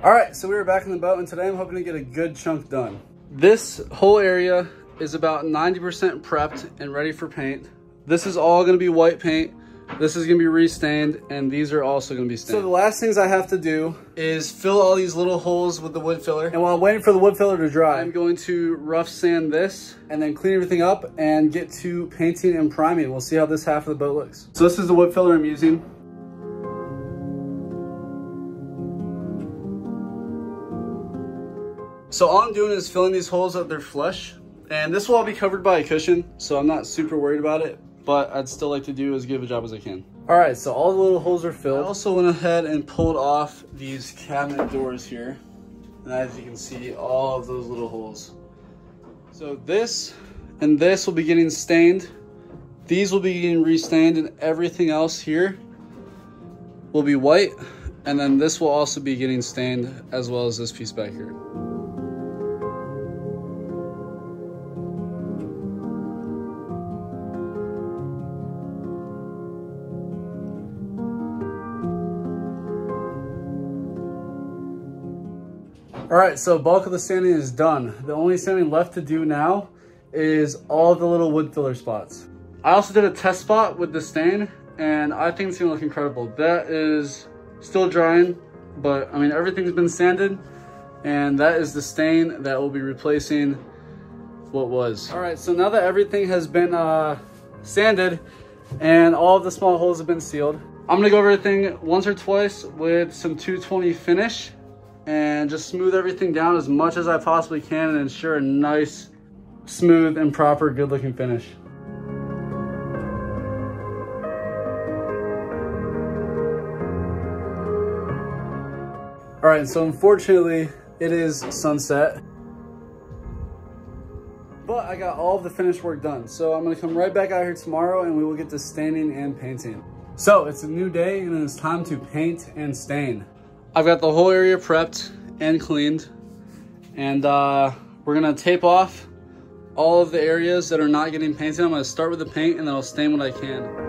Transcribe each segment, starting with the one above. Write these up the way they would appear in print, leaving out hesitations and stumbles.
All right, so we were back in the boat, and today I'm hoping to get a good chunk done. This whole area is about 90% prepped and ready for paint. This is all gonna be white paint. This is gonna be restained, and these are also gonna be stained. So the last things I have to do is fill all these little holes with the wood filler. And while I'm waiting for the wood filler to dry, I'm going to rough sand this and then clean everything up and get to painting and priming. We'll see how this half of the boat looks. So this is the wood filler I'm using. So all I'm doing is filling these holes up, they're flush. And this will all be covered by a cushion, so I'm not super worried about it. But I'd still like to do as good of a job as I can. All right, so all the little holes are filled. I also went ahead and pulled off these cabinet doors here. And as you can see, all of those little holes. So this and this will be getting stained. These will be getting restained, and everything else here will be white. And then this will also be getting stained, as well as this piece back here. All right, so bulk of the sanding is done. The only sanding left to do now is all the little wood filler spots. I also did a test spot with the stain, and I think it's gonna look incredible. That is still drying, but I mean, everything's been sanded, and that is the stain that will be replacing what was. All right, so now that everything has been sanded and all of the small holes have been sealed, I'm gonna go over everything once or twice with some 220 finish and just smooth everything down as much as I possibly can and ensure a nice, smooth, and proper, good-looking finish. All right, so unfortunately, it is sunset, but I got all of the finished work done. So I'm gonna come right back out here tomorrow and we will get to staining and painting. So it's a new day and it's time to paint and stain. I've got the whole area prepped and cleaned, and we're gonna tape off all of the areas that are not getting painted. I'm gonna start with the paint and then I'll stain what I can.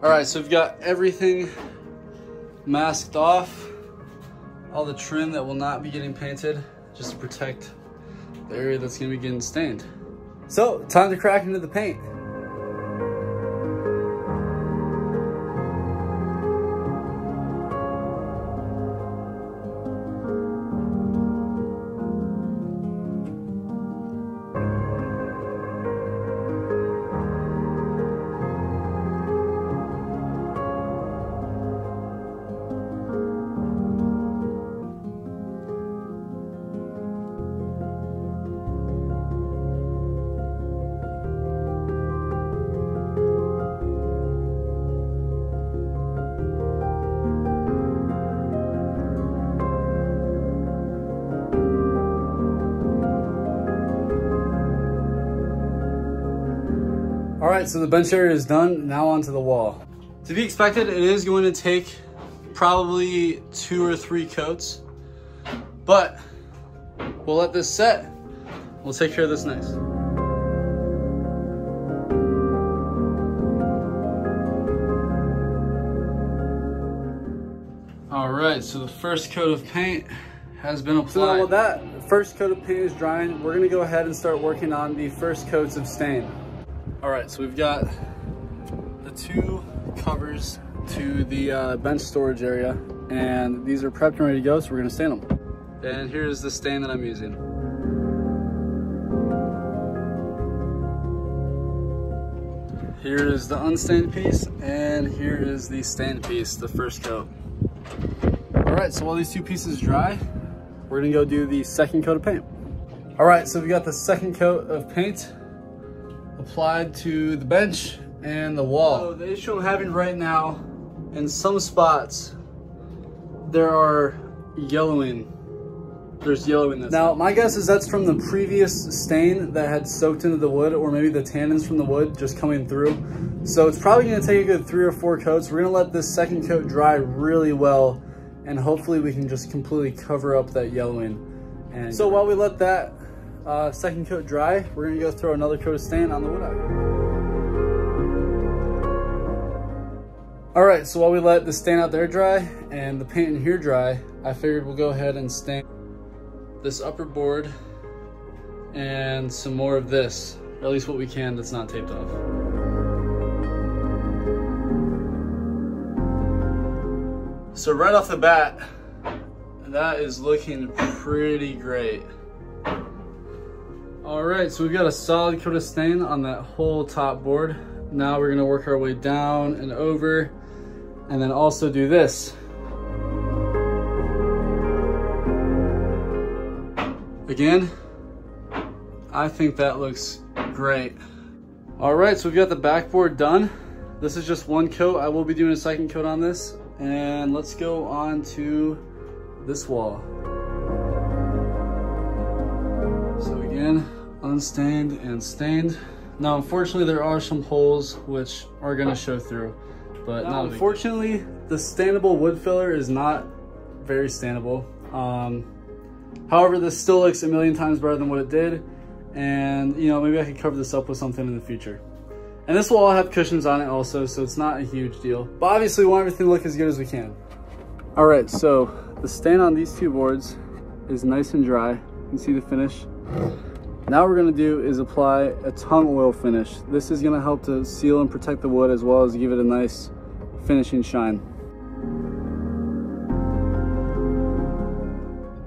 All right, so we've got everything masked off, all the trim that will not be getting painted, just to protect the area that's gonna be getting stained. So, time to crack into the paint. All right, so the bench area is done. Now onto the wall. To be expected, it is going to take probably 2 or 3 coats, but we'll let this set. We'll take care of this next. All right, so the first coat of paint has been applied. So now with that first coat of paint is drying, we're gonna go ahead and start working on the first coats of stain. All right, so we've got the 2 covers to the bench storage area, and these are prepped and ready to go, so we're gonna stain them. And here's the stain that I'm using. Here is the unstained piece, and here is the stained piece, the first coat. All right, so while these 2 pieces dry, we're gonna go do the second coat of paint. All right, so we got the second coat of paint applied to the bench and the wall. So the issue I'm having right now, in some spots, there are yellowing there's yellow in this. Now, my guess is that's from the previous stain that had soaked into the wood, or maybe the tannins from the wood just coming through. So it's probably gonna take a good 3 or 4 coats. We're gonna let this second coat dry really well, and hopefully we can just completely cover up that yellowing. And so while we let that second coat dry, we're gonna go throw another coat of stain on the wood eye. All right, so while we let the stain out there dry and the paint in here dry, I figured we'll go ahead and stain this upper board and some more of this, or at least what we can that's not taped off. So right off the bat, that is looking pretty great. All right, so we've got a solid coat of stain on that whole top board. Now we're gonna work our way down and over, and then also do this. Again, I think that looks great. All right, so we've got the backboard done. This is just one coat. I will be doing a second coat on this. And let's go on to this wall. So again, unstained and stained. Now, unfortunately, there are some holes which are gonna show through, but now, unfortunately, the stainable wood filler is not very stainable. However, this still looks a million times better than what it did. And you know, maybe I could cover this up with something in the future. And this will all have cushions on it also, so it's not a huge deal. But obviously we want everything to look as good as we can. All right, so the stain on these two boards is nice and dry. You can see the finish. Now what we're gonna do is apply a tung oil finish. This is gonna help to seal and protect the wood as well as give it a nice finishing shine.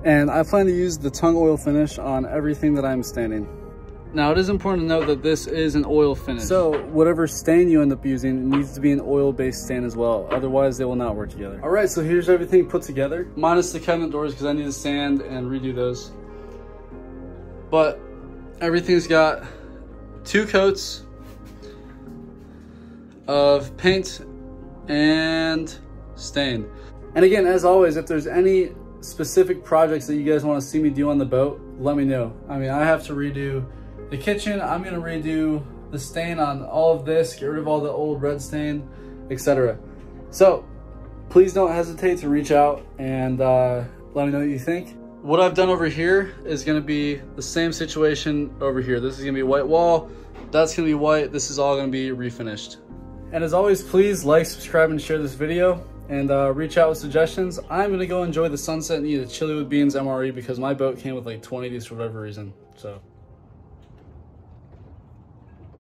And I plan to use the tung oil finish on everything that I'm staining. Now it is important to note that this is an oil finish. So whatever stain you end up using needs to be an oil-based stain as well. Otherwise they will not work together. All right, so here's everything put together. Minus the cabinet doors because I need to sand and redo those. But everything's got 2 coats of paint and stain. And again, as always, if there's any specific projects that you guys want to see me do on the boat, let me know. I mean, I have to redo the kitchen. I'm gonna redo the stain on all of this, get rid of all the old red stain, etc. So please don't hesitate to reach out and let me know what you think. What I've done over here is gonna be the same situation over here. This is gonna be a white wall, that's gonna be white, this is all gonna be refinished. And as always, please like, subscribe, and share this video, and reach out with suggestions. I'm gonna go enjoy the sunset and eat a chili with beans MRE because my boat came with like 20 of these for whatever reason, so.